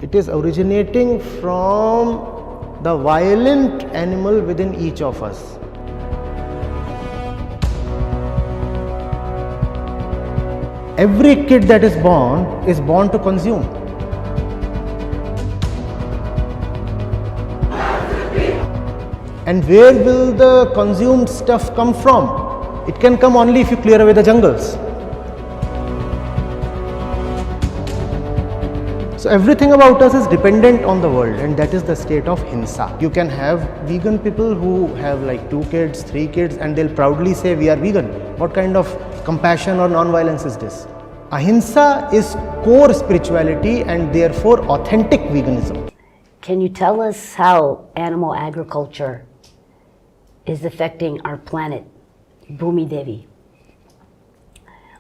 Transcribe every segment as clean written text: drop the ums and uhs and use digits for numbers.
It is originating from the violent animal within each of us. Every kid that is born to consume. And where will the consumed stuff come from? It can come only if you clear away the jungles. So everything about us is dependent on the world, and that is the state of hinsa. You can have vegan people who have like 2 kids, 3 kids, and they'll proudly say we are vegan. What kind of compassion or non-violence is this? Ahimsa is core spirituality and therefore authentic veganism. Can you tell us how animal agriculture is affecting our planet, Bhumi Devi?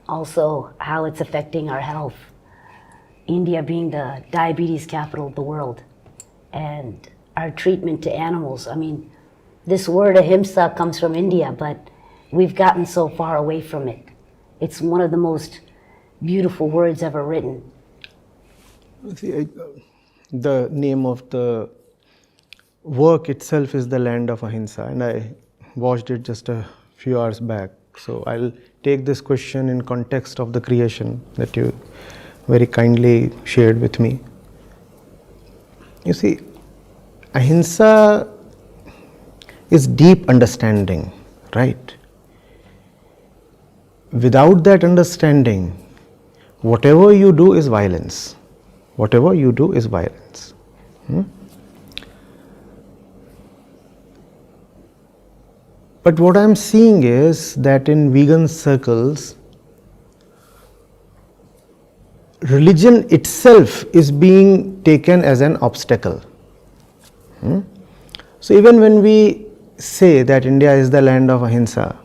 Also, how it's affecting our health. India being the diabetes capital of the world, and our treatment to animals. I mean, this word ahimsa comes from India, but we've gotten so far away from it. It's one of the most beautiful words ever written. See, the name of the work itself is The Land of Ahimsa, and I watched it just a few hours back. So I'll take this question in context of the creation that you very kindly shared with me. You see, ahimsa is deep understanding, right? Without that understanding, whatever you do is violence. Whatever you do is violence. But what I'm seeing is that in vegan circles, religion itself is being taken as an obstacle. So even when we say that India is the land of ahimsa,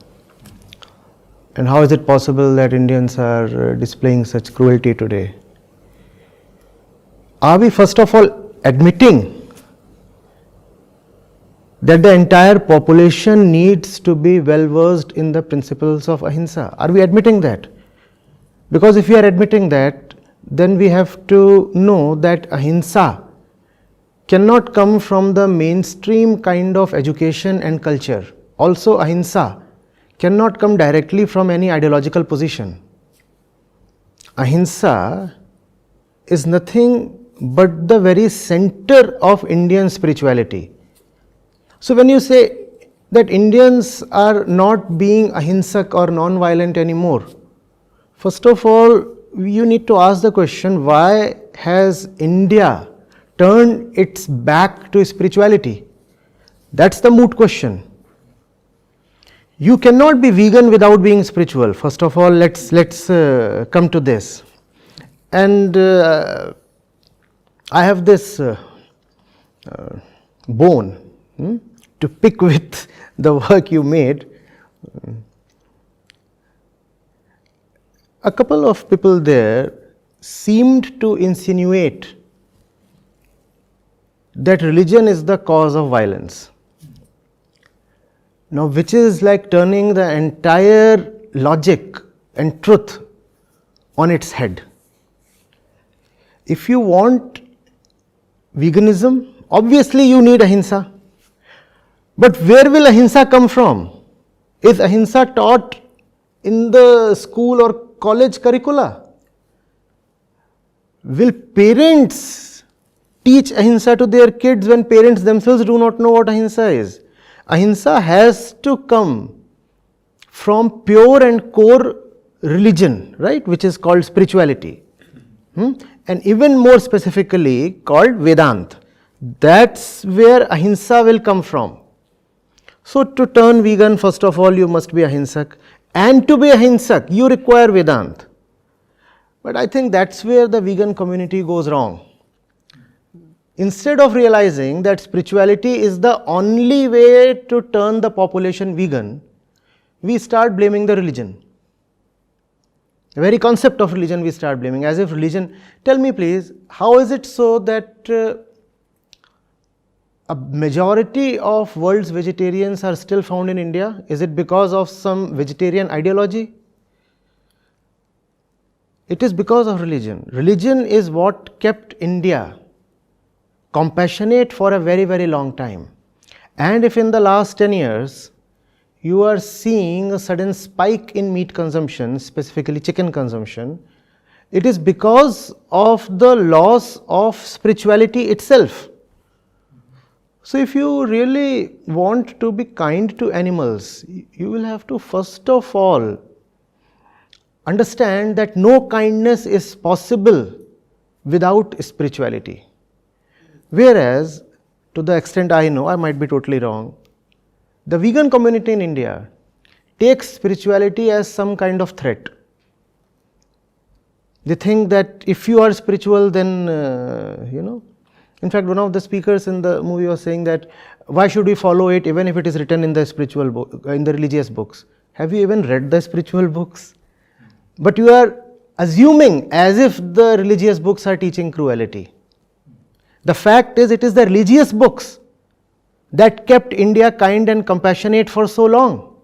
and how is it possible that Indians are displaying such cruelty today? Are we first of all admitting that the entire population needs to be well versed in the principles of ahimsa? Are we admitting that? Because if we are admitting that, then we have to know that ahimsa cannot come from the mainstream kind of education and culture. Also, ahimsa cannot come directly from any ideological position. Ahimsa is nothing but the very center of Indian spirituality. So when you say that Indians are not being ahimsak or non-violent anymore, first of all, you need to ask the question, why has India turned its back to spirituality? That's the moot question. You cannot be vegan without being spiritual. First of all, let's come to this. And I have this bone to pick with the work you made. A couple of people there seemed to insinuate that religion is the cause of violence. Now, which is like turning the entire logic and truth on its head. If you want veganism, obviously you need ahimsa. But where will ahimsa come from? Is ahimsa taught in the school or college curricula? Will parents teach ahimsa to their kids when parents themselves do not know what ahimsa is? Ahimsa has to come from pure and core religion, right, which is called spirituality. And even more specifically called Vedanta. That's where ahimsa will come from. So to turn vegan, first of all, you must be ahimsak. And to be ahimsak, you require Vedanta. But I think that's where the vegan community goes wrong. Instead of realizing that spirituality is the only way to turn the population vegan, we start blaming the religion. The very concept of religion we start blaming, as if religion. Tell me please, how is it so that a majority of world's vegetarians are still found in India? Is it because of some vegetarian ideology? It is because of religion. Religion is what kept India compassionate for a very, very long time. And if in the last 10 years, you are seeing a sudden spike in meat consumption, specifically chicken consumption, it is because of the loss of spirituality itself. So if you really want to be kind to animals, you will have to first of all understand that no kindness is possible without spirituality. Whereas, to the extent I know, I might be totally wrong, the vegan community in India takes spirituality as some kind of threat. They think that if you are spiritual, then, in fact, one of the speakers in the movie was saying that why should we follow it even if it is written in the spiritual book, in the religious books? Have you even read the spiritual books? But you are assuming as if the religious books are teaching cruelty. The fact is, it is the religious books that kept India kind and compassionate for so long.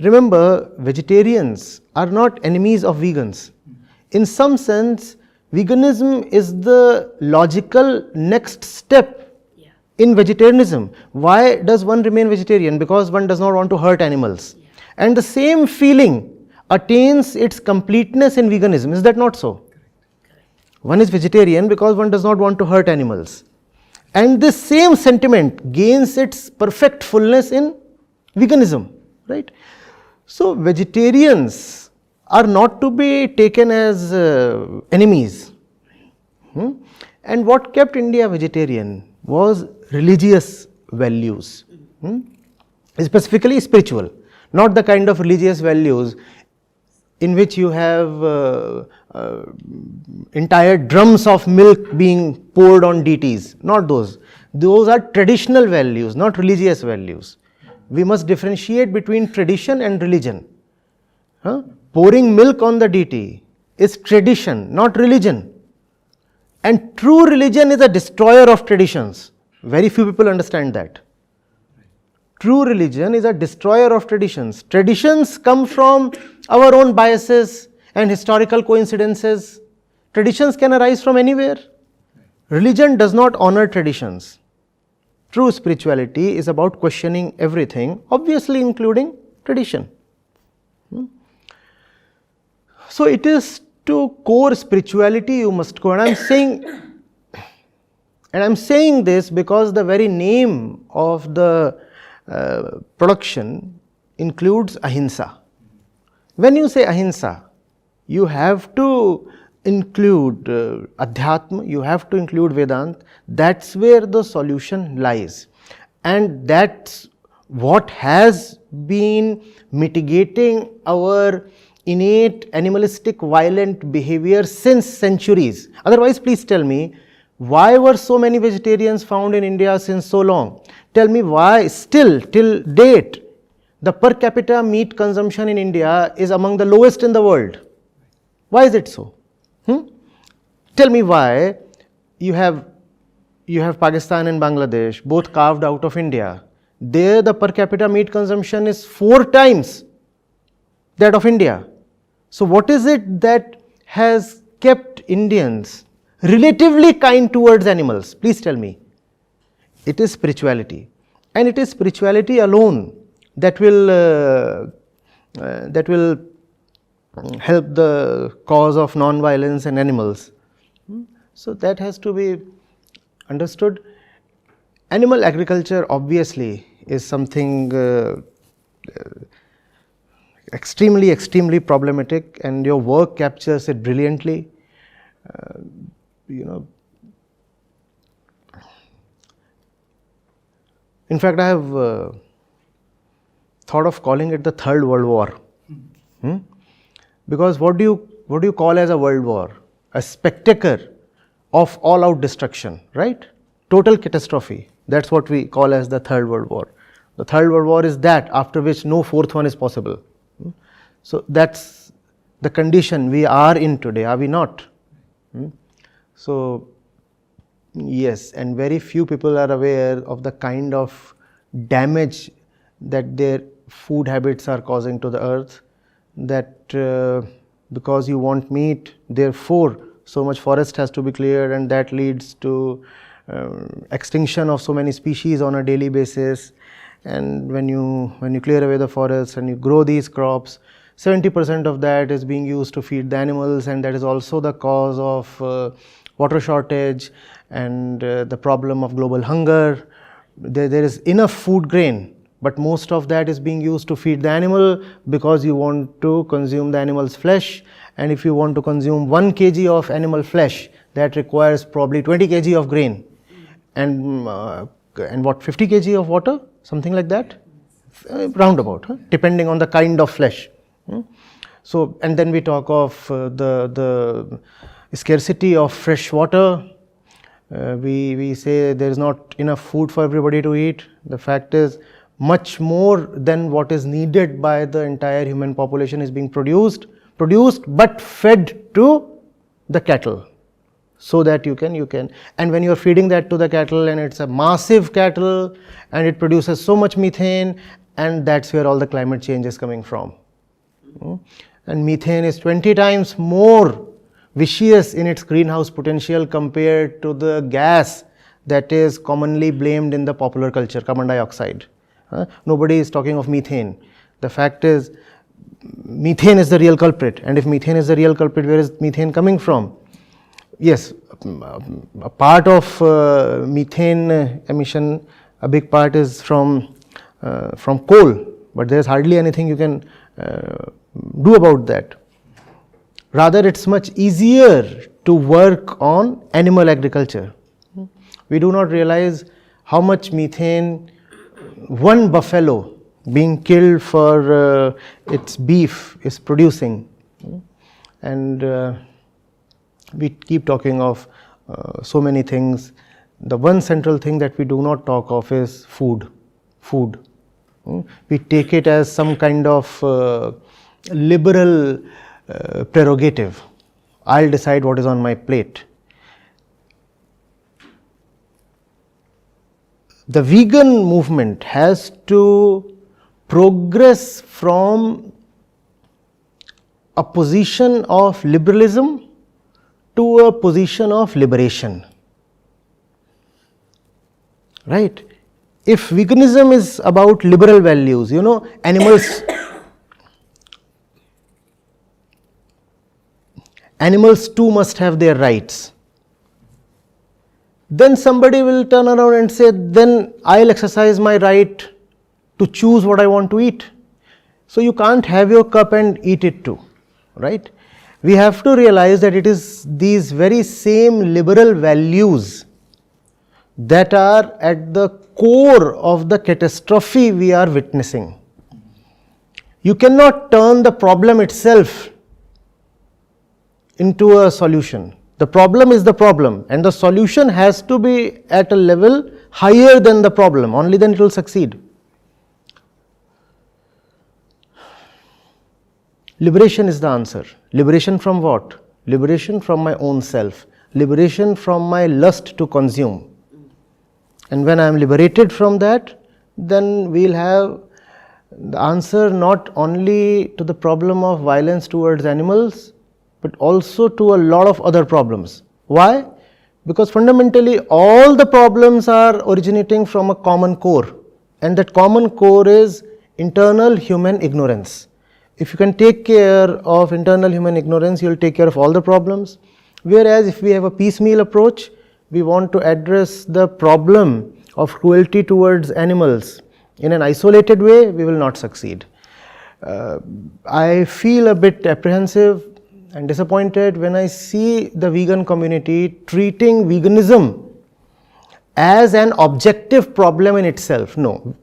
Remember, vegetarians are not enemies of vegans. In some sense, veganism is the logical next step in vegetarianism. Why does one remain vegetarian? Because one does not want to hurt animals. And the same feeling attains its completeness in veganism. Is that not so? One is vegetarian because one does not want to hurt animals. And this same sentiment gains its perfect fullness in veganism, right? So vegetarians are not to be taken as enemies. And what kept India vegetarian was religious values, specifically spiritual, not the kind of religious values in which you have entire drums of milk being poured on deities, not those. Those are traditional values, not religious values. We must differentiate between tradition and religion. Pouring milk on the deity is tradition, not religion. And true religion is a destroyer of traditions. Very few people understand that. True religion is a destroyer of traditions. Traditions come from our own biases and historical coincidences. Traditions can arise from anywhere. Religion does not honor traditions. True spirituality is about questioning everything, obviously including tradition. So it is to core spirituality you must go. And I'm saying this because the very name of the production includes ahimsa. When you say ahimsa, you have to include Adhyatma, you have to include Vedanta. That's where the solution lies. And that's what has been mitigating our innate animalistic violent behavior since centuries. Otherwise, please tell me, why were so many vegetarians found in India since so long? Tell me why still till date the per capita meat consumption in India is among the lowest in the world. Why is it so? Tell me why you have Pakistan and Bangladesh both carved out of India. There the per capita meat consumption is 4 times that of India. So what is it that has kept Indians relatively kind towards animals? Please tell me. It is spirituality, and it is spirituality alone that will help the cause of non-violence and animals. So that has to be understood. Animal agriculture obviously is something extremely problematic, and your work captures it brilliantly. In fact, I have thought of calling it the Third World War. Because what do you call as a world war? A spectacle of all-out destruction, right? Total catastrophe. That's what we call as the Third World War. The Third World War is that after which no fourth one is possible. So that's the condition we are in today, are we not? So yes, and very few people are aware of the kind of damage that their food habits are causing to the earth, that because you want meat, therefore so much forest has to be cleared, and that leads to extinction of so many species on a daily basis. And when you clear away the forests and you grow these crops, 70% of that is being used to feed the animals, and that is also the cause of water shortage and the problem of global hunger. There is enough food grain, but most of that is being used to feed the animal because you want to consume the animal's flesh. And if you want to consume 1 kg of animal flesh, that requires probably 20 kg of grain and what, 50 kg of water, something like that, roundabout, depending on the kind of flesh. So, and then we talk of the scarcity of fresh water. We say there is not enough food for everybody to eat. The fact is, much more than what is needed by the entire human population is being produced but fed to the cattle, so that you can, and when you are feeding that to the cattle, and it's a massive cattle and it produces so much methane, and that's where all the climate change is coming from. And methane is 20 times more vicious in its greenhouse potential compared to the gas that is commonly blamed in the popular culture, carbon dioxide. Nobody is talking of methane. The fact is, methane is the real culprit, and if methane is the real culprit, where is methane coming from? Yes, a part of methane emission, a big part is from coal, but there is hardly anything you can do about that. Rather, it's much easier to work on animal agriculture. We do not realize how much methane one buffalo being killed for its beef is producing. And we keep talking of so many things. The one central thing that we do not talk of is food. We take it as some kind of liberal prerogative. I'll decide what is on my plate. The vegan movement has to progress from a position of liberalism to a position of liberation. Right? If veganism is about liberal values, animals too must have their rights. Then somebody will turn around and say, then I'll exercise my right to choose what I want to eat. So you can't have your cup and eat it too, right? We have to realize that it is these very same liberal values that are at the core of the catastrophe we are witnessing. You cannot turn the problem itself into a solution. The problem is the problem, and the solution has to be at a level higher than the problem, only then it will succeed. Liberation is the answer. Liberation from what? Liberation from my own self. Liberation from my lust to consume. And when I am liberated from that, then we'll have the answer not only to the problem of violence towards animals, but also to a lot of other problems. Why? Because fundamentally all the problems are originating from a common core, and that common core is internal human ignorance. If you can take care of internal human ignorance, you will take care of all the problems. Whereas if we have a piecemeal approach, we want to address the problem of cruelty towards animals in an isolated way, we will not succeed. I feel a bit apprehensive and disappointed when I see the vegan community treating veganism as an objective problem in itself. No.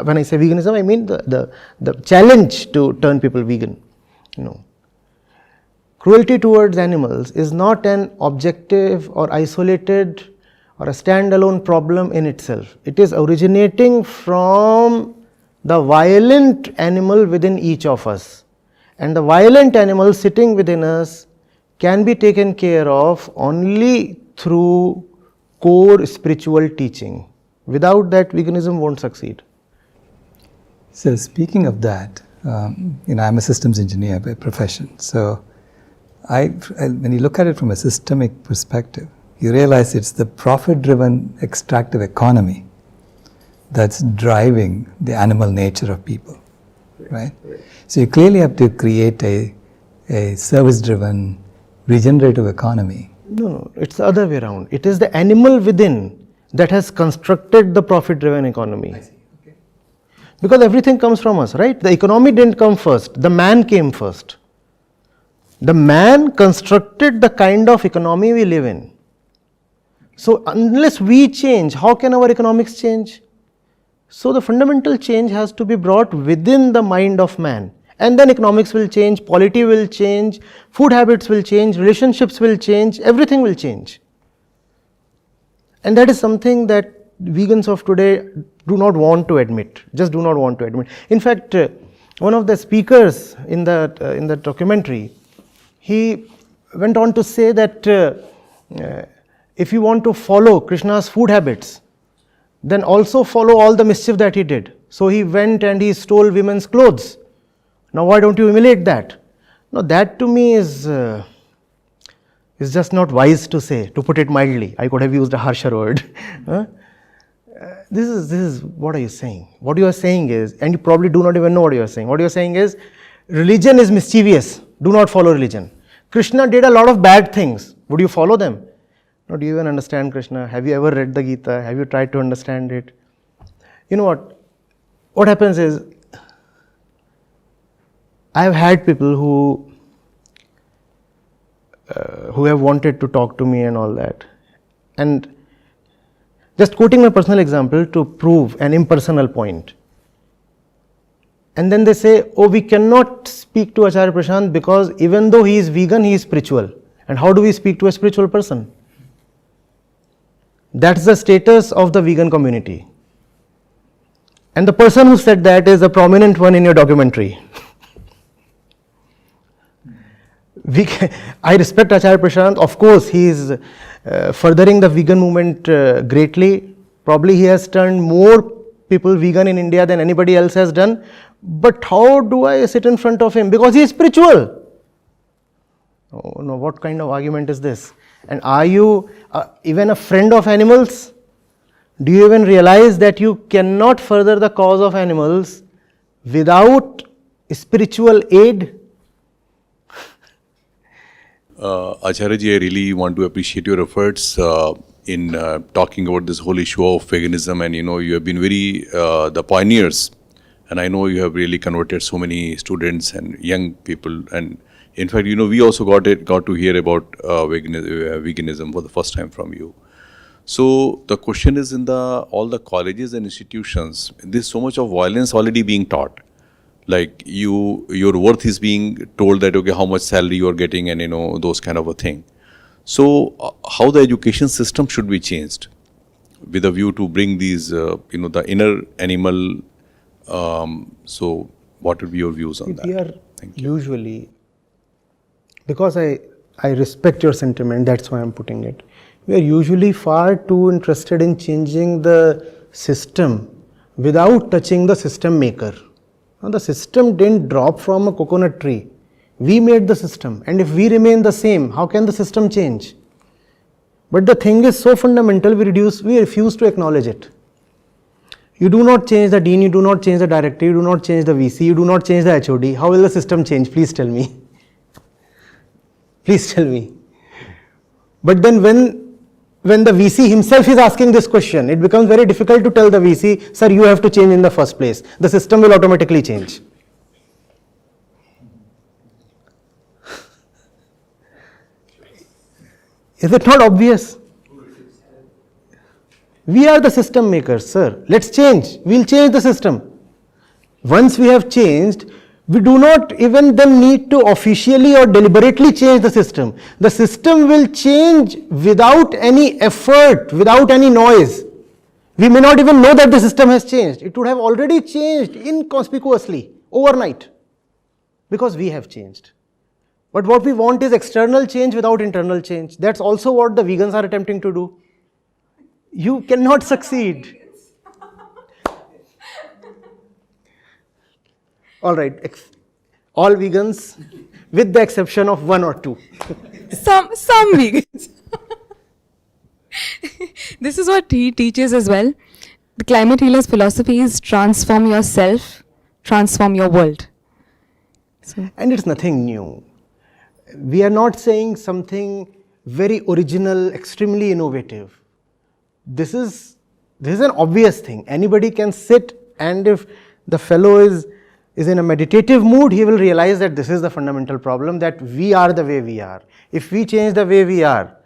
When I say veganism, I mean the challenge to turn people vegan. No. Cruelty towards animals is not an objective or isolated or a standalone problem in itself. It is originating from the violent animal within each of us. And the violent animal sitting within us can be taken care of only through core spiritual teaching. Without that, veganism won't succeed. So speaking of that, I'm a systems engineer by profession. So when you look at it from a systemic perspective, you realize it's the profit-driven extractive economy that's driving the animal nature of people, right? So you clearly have to create a service-driven, regenerative economy. No, it's the other way around. It is the animal within that has constructed the profit-driven economy. I see. Okay. Because everything comes from us, right? The economy didn't come first. The man came first. The man constructed the kind of economy we live in. So unless we change, how can our economics change? So the fundamental change has to be brought within the mind of man. And then economics will change, polity will change, food habits will change, relationships will change, everything will change. And that is something that vegans of today do not want to admit, just do not want to admit. In fact, one of the speakers in the documentary, he went on to say that if you want to follow Krishna's food habits, then also follow all the mischief that he did. So he went and he stole women's clothes. Now why don't you emulate that? Now that to me is just not wise to say, to put it mildly. I could have used a harsher word. This is what are you saying? What you are saying is, and you probably do not even know what you are saying. What you are saying is, religion is mischievous. Do not follow religion. Krishna did a lot of bad things. Would you follow them? No, do you even understand Krishna? Have you ever read the Gita? Have you tried to understand it? You know what? What happens is, I have had people who have wanted to talk to me and all that. And just quoting my personal example to prove an impersonal point. And then they say, oh, we cannot speak to Acharya Prashant because even though he is vegan, he is spiritual. And how do we speak to a spiritual person? That's the status of the vegan community. And the person who said that is a prominent one in your documentary. I respect Acharya Prashant. Of course, he is furthering the vegan movement greatly. Probably he has turned more people vegan in India than anybody else has done. But how do I sit in front of him? Because he is spiritual. Oh no, what kind of argument is this? And are you even a friend of animals? Do you even realize that you cannot further the cause of animals without spiritual aid? Acharya ji, I really want to appreciate your efforts in talking about this whole issue of veganism, and you have been very the pioneers, and I know you have really converted so many students and young people, and in fact, we also got to hear about veganism for the first time from you. So the question is, in all the colleges and institutions, there's so much of violence already being taught. Like your worth is being told that, okay, how much salary you are getting, and those kind of a thing. So how the education system should be changed with a view to bring these, the inner animal. So what would be your views on that? We are usually, because I respect your sentiment, that's why I'm putting it. We are usually far too interested in changing the system without touching the system maker. Now, the system didn't drop from a coconut tree. We made the system, and if we remain the same, how can the system change? But the thing is so fundamental, we refuse to acknowledge it. You do not change the dean, you do not change the director, you do not change the VC, you do not change the HOD. How will the system change? Please tell me. Please tell me. But then when the VC himself is asking this question, it becomes very difficult to tell the VC, sir, you have to change in the first place. The system will automatically change. Is it not obvious? We are the system makers, sir. Let's change. We'll change the system. Once we have changed, we do not even then need to officially or deliberately change the system. The system will change without any effort, without any noise. We may not even know that the system has changed. It would have already changed inconspicuously, overnight, because we have changed. But what we want is external change without internal change. That's also what the vegans are attempting to do. You cannot succeed. All right, all vegans, with the exception of one or two. Some vegans. This is what he teaches as well. The climate healer's philosophy is transform yourself, transform your world. So, And it's nothing new. We are not saying something very original, extremely innovative. This is an obvious thing. Anybody can sit, and if the fellow is in a meditative mood, he will realize that this is the fundamental problem, that we are the way we are. If we change the way we are,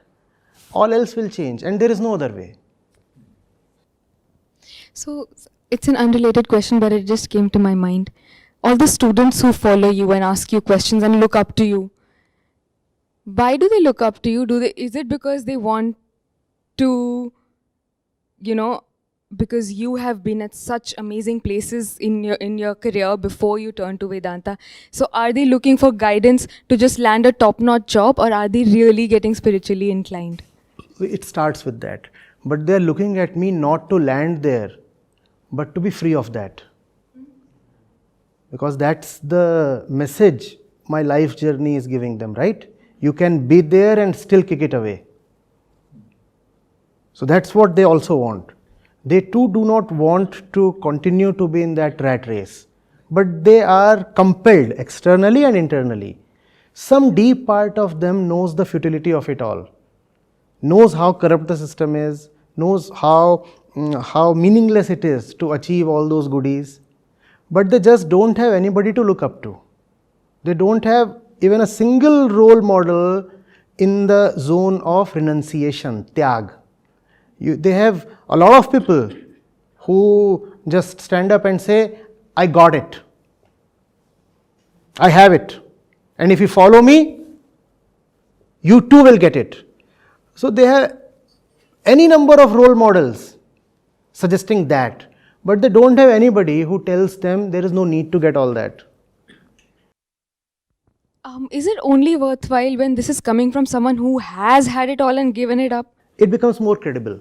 all else will change, and there is no other way. so it's an unrelated question, but it just came to my mind. All the students who follow you and ask you questions and look up to you, why do they look up to you? Is it because they want to, because you have been at such amazing places in your career before you turn to Vedanta? So are they looking for guidance to just land a top-notch job, or are they really getting spiritually inclined? It starts with that. But they are looking at me not to land there, but to be free of that. Because that's the message my life journey is giving them, right? You can be there and still kick it away. So that's what they also want. They too do not want to continue to be in that rat race, but they are compelled externally and internally. Some deep part of them knows the futility of it all, knows how corrupt the system is, knows how meaningless it is to achieve all those goodies, but they just don't have anybody to look up to. They don't have even a single role model in the zone of renunciation, tyag. They have a lot of people who just stand up and say, I got it, I have it, and if you follow me, you too will get it. So they have any number of role models suggesting that, but they don't have anybody who tells them there is no need to get all that. Is it only worthwhile when this is coming from someone who has had it all and given it up? It becomes more credible.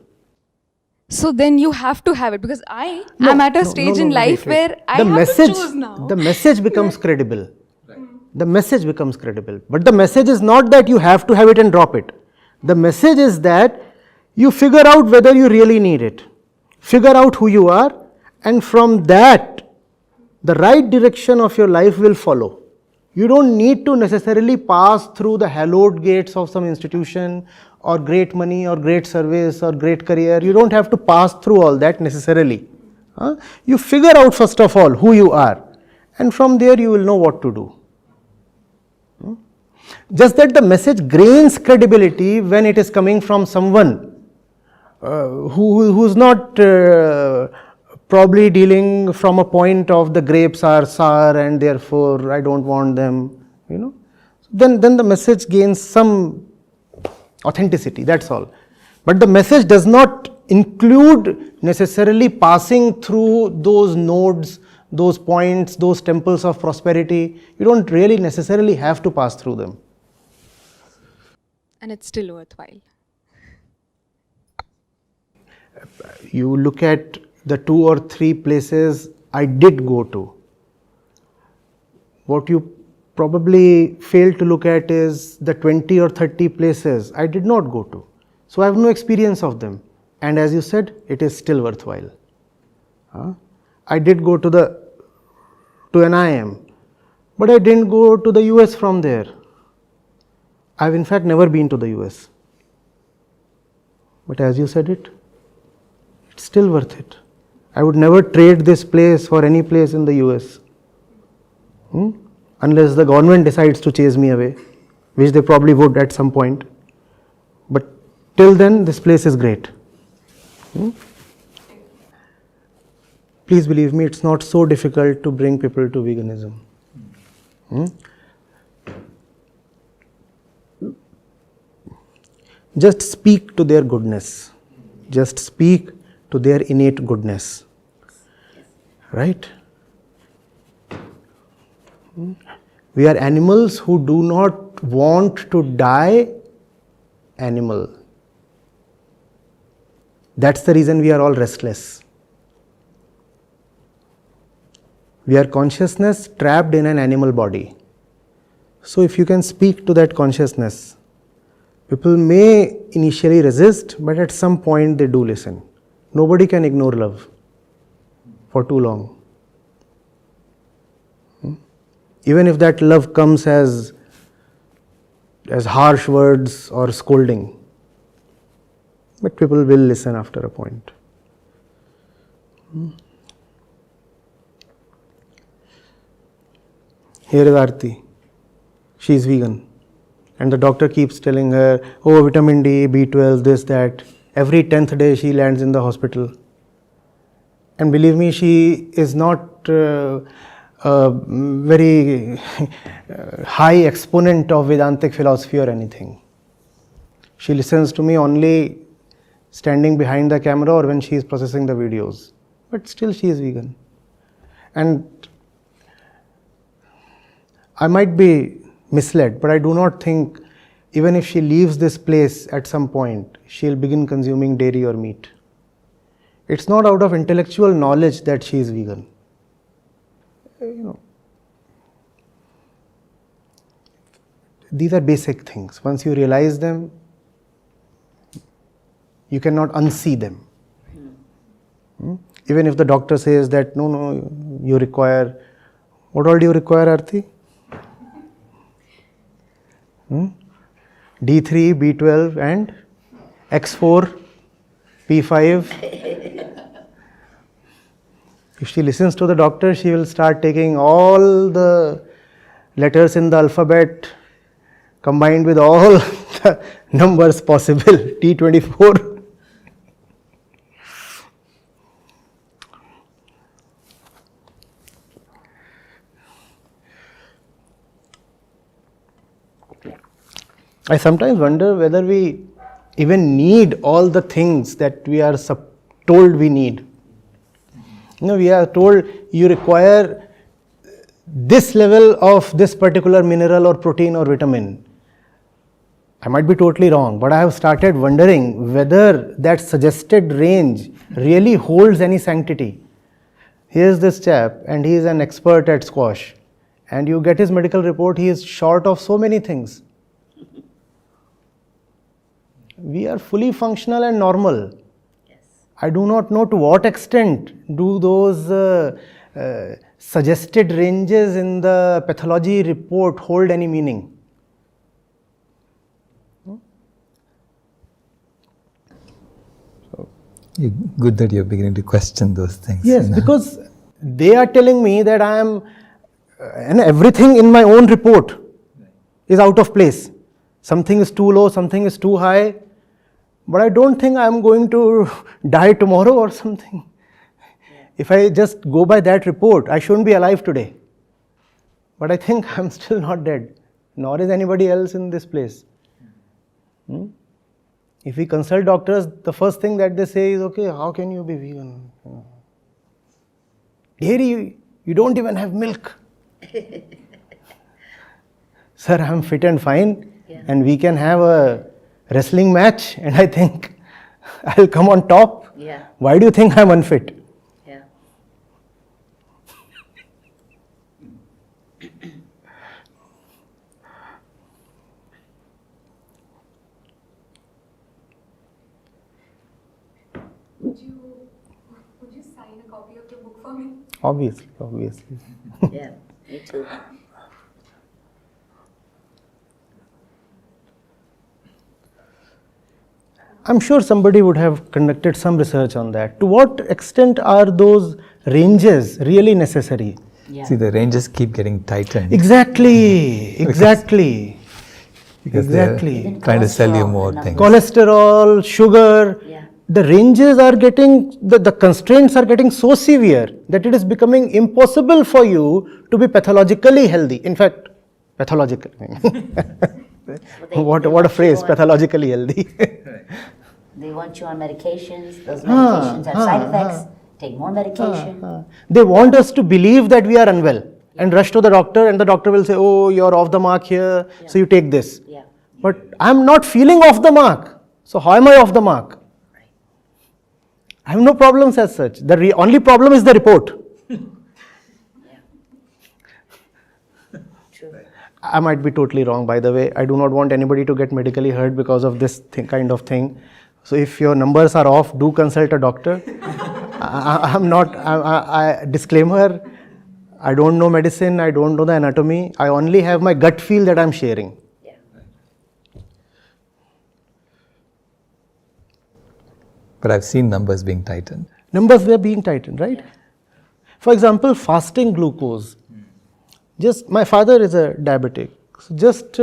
So then you have to have it, because I'm at a stage in life where I have to choose now. The message becomes credible. The message becomes credible. But the message is not that you have to have it and drop it. The message is that you figure out whether you really need it. Figure out who you are, and from that, the right direction of your life will follow. You don't need to necessarily pass through the hallowed gates of some institution, or great money, or great service, or great career. You don't have to pass through all that necessarily. You figure out first of all who you are, and from there you will know what to do. Just that the message gains credibility when it is coming from someone who's not probably dealing from a point of the grapes are sour and therefore I don't want them, Then the message gains some authenticity, that's all. But the message does not include necessarily passing through those nodes, those points, those temples of prosperity. You don't really necessarily have to pass through them. And it's still worthwhile. You look at the 2 or 3 places I did go to. What you probably fail to look at is the 20 or 30 places I did not go to. So I have no experience of them. And as you said, it is still worthwhile. I did go to an IIM, but I didn't go to the US from there. I have in fact never been to the US. But as you said it's still worth it. I would never trade this place for any place in the US. Unless the government decides to chase me away, which they probably would at some point. But till then, this place is great. Please believe me, it's not so difficult to bring people to veganism. Just speak to their goodness. Just speak to their innate goodness. Right? We are animals who do not want to die animal. That's the reason we are all restless. We are consciousness trapped in an animal body. So if you can speak to that consciousness, People may initially resist, but at some point they do listen. Nobody can ignore love for too long. Even if that love comes as harsh words or scolding, but people will listen after a point. Here is Aarti. She is vegan. And the doctor keeps telling her, oh, vitamin D, B12, this, that. Every 10th day she lands in the hospital. And believe me, she is not a very high exponent of Vedantic philosophy or anything. She listens to me only standing behind the camera or when she is processing the videos. But still she is vegan. And I might be misled, but I do not think even if she leaves this place at some point, she'll begin consuming dairy or meat. It's not out of intellectual knowledge that she is vegan. These are basic things. Once you realize them, you cannot unsee them. Even if the doctor says that, no, you require, what all do you require, Aarti? D3, B12 and X4, P5. If she listens to the doctor, she will start taking all the letters in the alphabet combined with all the numbers possible, T24. I sometimes wonder whether we even need all the things that we are told we need. We are told you require this level of this particular mineral or protein or vitamin. I might be totally wrong, but I have started wondering whether that suggested range really holds any sanctity. Here's this chap and he is an expert at squash, and you get his medical report, he is short of so many things. We are fully functional and normal. Yes. I do not know to what extent do those suggested ranges in the pathology report hold any meaning. Good that you're beginning to question those things. Yes, because they are telling me that I am, and everything in my own report is out of place. Something is too low, something is too high. But I don't think I am going to die tomorrow or something. If I just go by that report, I shouldn't be alive today. But I think I'm still not dead, nor is anybody else in this place. If we consult doctors, the first thing that they say is, okay, how can you be vegan? Dairy, you don't even have milk. Sir, I'm fit and fine, and we can have a wrestling match, and I think I'll come on top. Yeah. Why do you think I'm unfit? Yeah. Would you sign a copy of the book for me? Obviously. Yeah, me too. I'm sure somebody would have conducted some research on that. To what extent are those ranges really necessary? Yeah. See, the ranges keep getting tightened. Exactly. Because they're trying to sell you more things. Cholesterol, sugar. Yeah. The ranges are getting, the constraints are getting so severe that it is becoming impossible for you to be pathologically healthy. In fact, pathological. What a phrase, pathologically healthy. They want you on medications. Those medications have side effects. Take more medication. They want us to believe that we are unwell and rush to the doctor, and the doctor will say, oh, you're off the mark here, so you take this. Yeah. But I'm not feeling off the mark. So how am I off the mark? I have no problems as such. The only problem is the report. True. I might be totally wrong, by the way. I do not want anybody to get medically hurt because of this kind of thing. So if your numbers are off, do consult a doctor. I'm not, disclaimer, I don't know medicine, I don't know the anatomy. I only have my gut feel that I'm sharing. Yeah. But I've seen numbers being tightened. Numbers were being tightened, right? Yeah. For example, fasting glucose. Just, my father is a diabetic. So just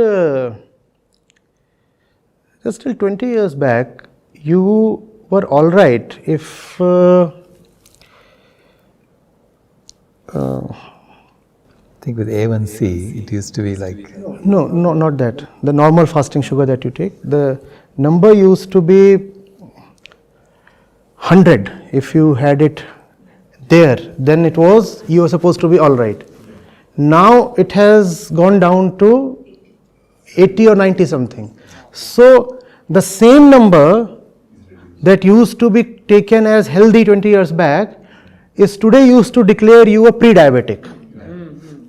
till 20 years back, you were all right if I think with A1C, it used to be like, no, not that. The normal fasting sugar that you take, the number used to be 100. If you had it there, then it was, you were supposed to be all right. Now it has gone down to 80 or 90 something. So the same number that used to be taken as healthy 20 years back is today used to declare you a pre-diabetic.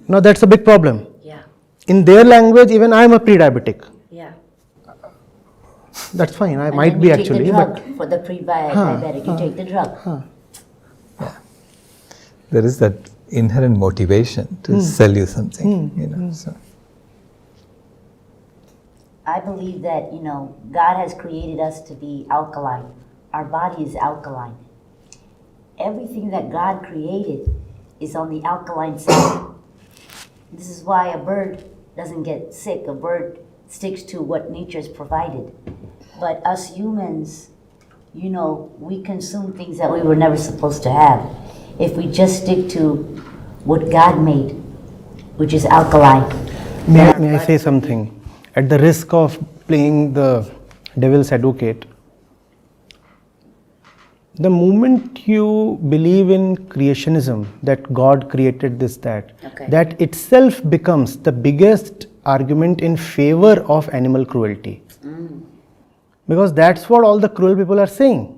Now that's a big problem. Yeah. In their language, even I am a pre-diabetic. Yeah. That's fine. I And might then be you take actually, the drug but for the pre-diabetic. You take the drug. there is that inherent motivation to sell you something, you know. So I believe that, God has created us to be alkaline. Our body is alkaline. Everything that God created is on the alkaline side. This is why a bird doesn't get sick. A bird sticks to what nature's provided. But us humans, we consume things that we were never supposed to have. If we just stick to what God made, which is alkaline. may I say something? At the risk of playing the devil's advocate, the moment you believe in creationism, that God created this, Okay. that itself becomes the biggest argument in favor of animal cruelty. Because that's what all the cruel people are saying.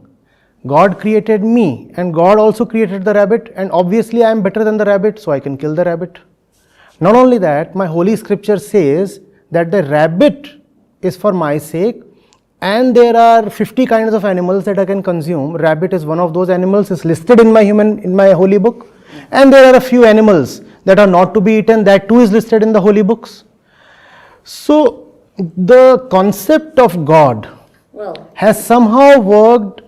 God created me, and God also created the rabbit, and obviously I am better than the rabbit, so I can kill the rabbit. Not only that, my holy scripture says that the rabbit is for my sake, and there are 50 kinds of animals that I can consume. Rabbit is one of those animals, is listed in my holy book. And there are a few animals that are not to be eaten, that too is listed in the holy books. So the concept of God has somehow worked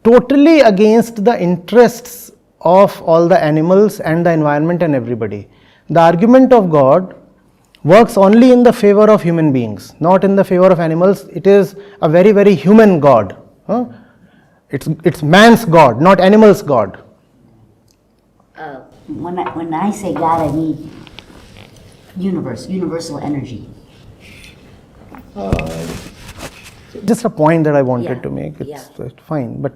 totally against the interests of all the animals and the environment and everybody. The argument of God works only in the favor of human beings, not in the favor of animals. It is a very, very human God. It's man's God, not animal's God. When I say God, I mean universal energy. Just a point that I wanted Yeah, to make. It's yeah. fine. But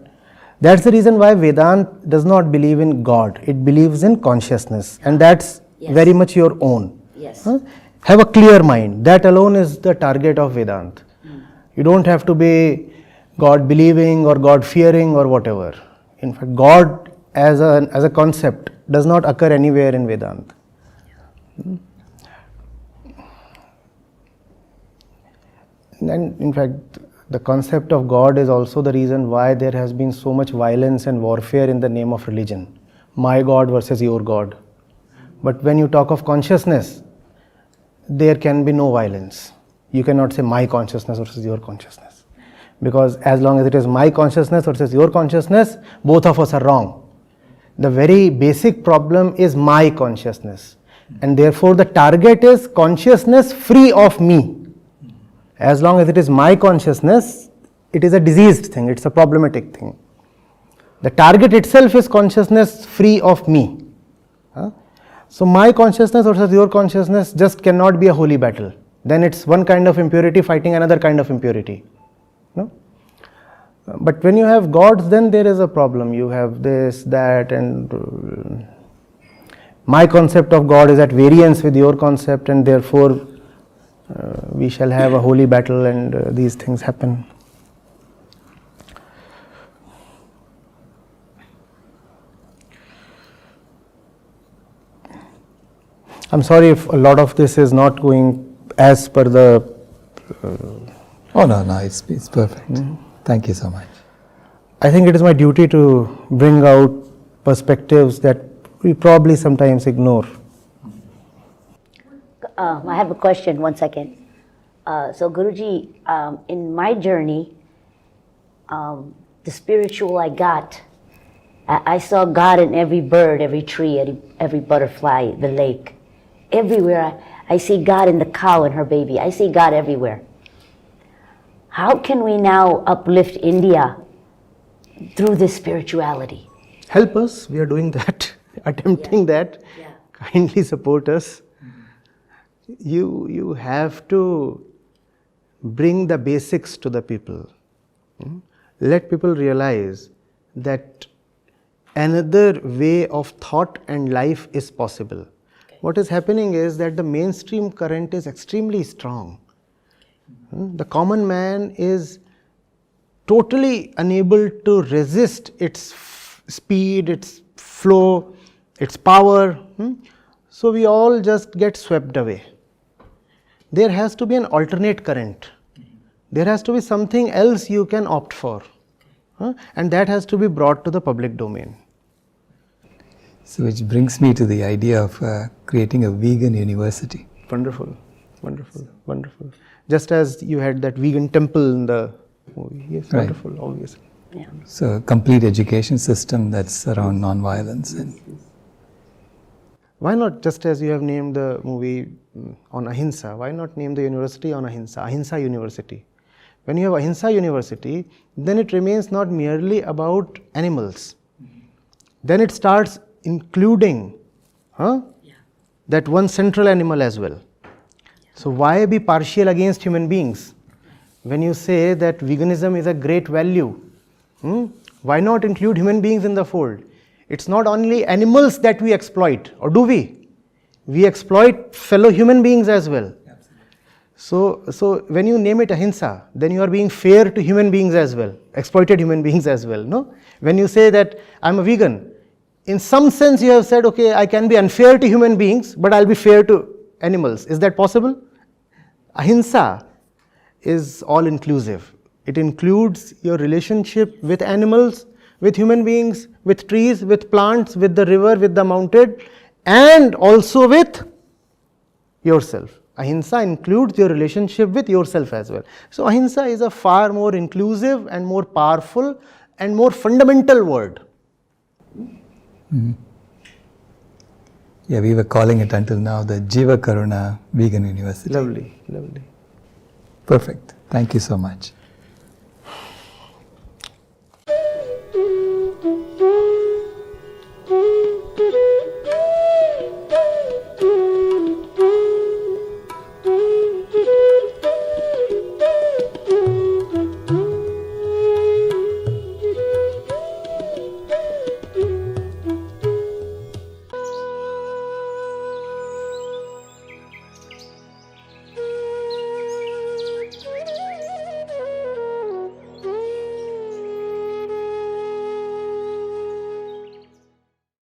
that's the reason why Vedanta does not believe in God. It believes in consciousness. And that's Yes. very much your own. Yes. Have a clear mind. That alone is the target of Vedanta. You don't have to be God believing or God fearing or whatever. In fact, God as a concept does not occur anywhere in Vedanta. And in fact, the concept of God is also the reason why there has been so much violence and warfare in the name of religion. My God versus your God. But when you talk of consciousness, there can be no violence. You cannot say my consciousness versus your consciousness. Because as long as it is my consciousness versus your consciousness, both of us are wrong. The very basic problem is my consciousness. And therefore the target is consciousness free of me. As long as it is my consciousness, it is a diseased thing, it's a problematic thing. The target itself is consciousness free of me. So my consciousness versus your consciousness just cannot be a holy battle. Then it's one kind of impurity fighting another kind of impurity. No? But when you have gods, then there is a problem. You have this, that, and my concept of God is at variance with your concept, and therefore we shall have a holy battle, and these things happen. I'm sorry if a lot of this is not going as per the. Oh, no, it's perfect. Thank you so much. I think it is my duty to bring out perspectives that we probably sometimes ignore. I have a question, 1 second. So Guruji, in my journey, the spiritual I got, I saw God in every bird, every tree, every butterfly, the lake. Everywhere I see God in the cow and her baby. I see God everywhere. How can we now uplift India through this spirituality? Help us, we are doing that, attempting that. Yeah. Kindly support us. You have to bring the basics to the people. Let people realize that another way of thought and life is possible. Okay. What is happening is that the mainstream current is extremely strong. The common man is totally unable to resist its speed, its flow, its power. So we all just get swept away. There has to be an alternate current. There has to be something else you can opt for. And that has to be brought to the public domain. So which brings me to the idea of creating a vegan university. Wonderful, wonderful, wonderful. Just as you had that vegan temple in the movie. Yes, Right. wonderful, obviously. Yeah. So a complete education system that's around non-violence. And Why not, just as you have named the movie on Ahimsa, why not name the university on Ahimsa, Ahimsa University? When you have Ahimsa University, then it remains not merely about animals. Then it starts including that one central animal as well. So why be partial against human beings? When you say that veganism is a great value, why not include human beings in the fold? It's not only animals that we exploit, or do we? We exploit fellow human beings as well. So when you name it Ahimsa, then you are being fair to human beings as well, exploited human beings as well. No? When you say that I'm a vegan, in some sense you have said, okay, I can be unfair to human beings, but I'll be fair to animals. Is that possible? Ahimsa is all inclusive. It includes your relationship with animals, with human beings, with trees, with plants, with the river, with the mountain, and also with yourself. Ahimsa includes your relationship with yourself as well. So Ahimsa is a far more inclusive and more powerful and more fundamental word. yeah, we were calling it until now the Jiva Karuna Vegan University. Lovely, lovely. Perfect. Thank you so much.